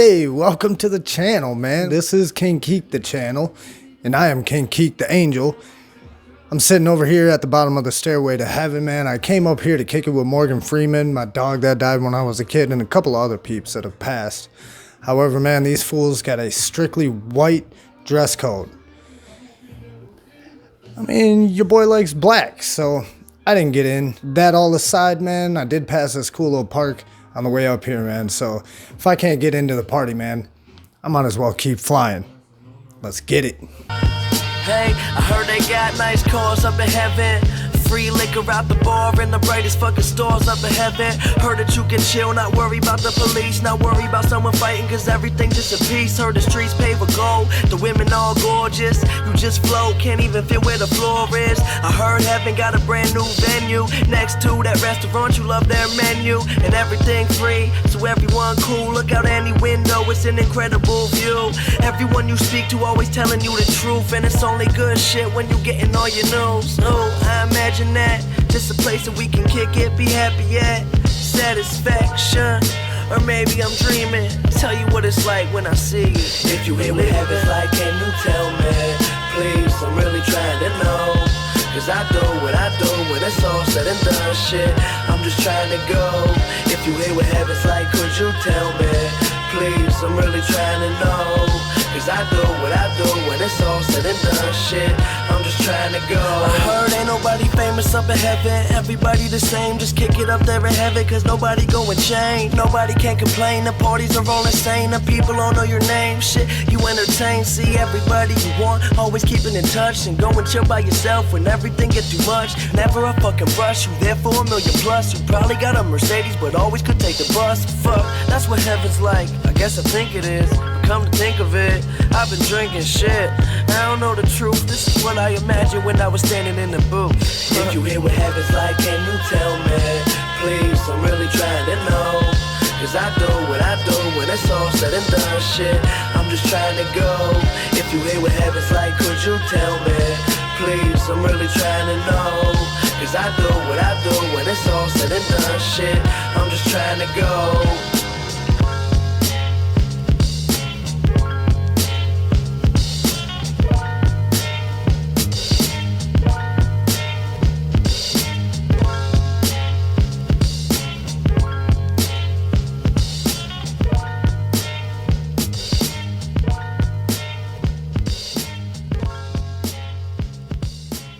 Hey, welcome to the channel, man. This is King.Kieck-The channel, and I am King.Kieck-The Angel. I'm sitting over here at the bottom of the stairway to heaven, man. I came up here to kick it with Morgan Freeman, my dog that died when I was a kid, and a couple of other peeps that have passed. However, man, these fools got a strictly white dress code. I mean, your boy likes black, so I didn't get in. That all aside, man, I did pass this cool little park on the way up here, man. So if I can't get into the party, man, I might as well keep flying. Let's get it. Hey, I heard they got nice cars up in heaven. Free liquor out the bar in the brightest fucking stores up in heaven. Heard that you can chill, not worry about the police, not worry about someone fighting, cause everything just a piece. Heard the streets paved with gold, the women all gorgeous. You just float, can't even feel where the floor is. I heard heaven got a brand new venue next to that restaurant, you love their menu. And everything free, so everyone cool. Look out any window, it's an incredible view. Everyone you speak to always telling you the truth, and it's only good shit when you getting all your news. Oh, I imagine that, just a place that we can kick it, be happy at, satisfaction. Or maybe I'm dreaming, tell you what it's like when I see you. If you hear what heaven's like, can you tell me? Please, I'm really trying to know. Cause I do what I do when it's all said and done, shit. I'm just trying to go. If you hear what heaven's like, could you tell me? Please, I'm really trying to know. Cause I do what I do when it's all said and done, shit. I'm just trying to go. I heard ain't nobody famous up in heaven. Everybody the same, just kick it up there in heaven. Cause nobody going change, nobody can complain. The parties are all insane, the people don't know your name. Shit, you entertain, see everybody you want. Always keeping in touch and going chill by yourself when everything gets too much. Never a fucking rush, you there for $1 million plus. You probably got a Mercedes but always could take the bus. Fuck, that's what heaven's like, I guess I think it is. Come to think of it, I've been drinking shit. I don't know the truth, this is what I imagined when I was standing in the booth. If you hear what heaven's like, can you tell me? Please, I'm really trying to know. Cause I do what I do when it's all said and done, shit. I'm just trying to go. If you hear what heaven's like, could you tell me? Please, I'm really trying to know.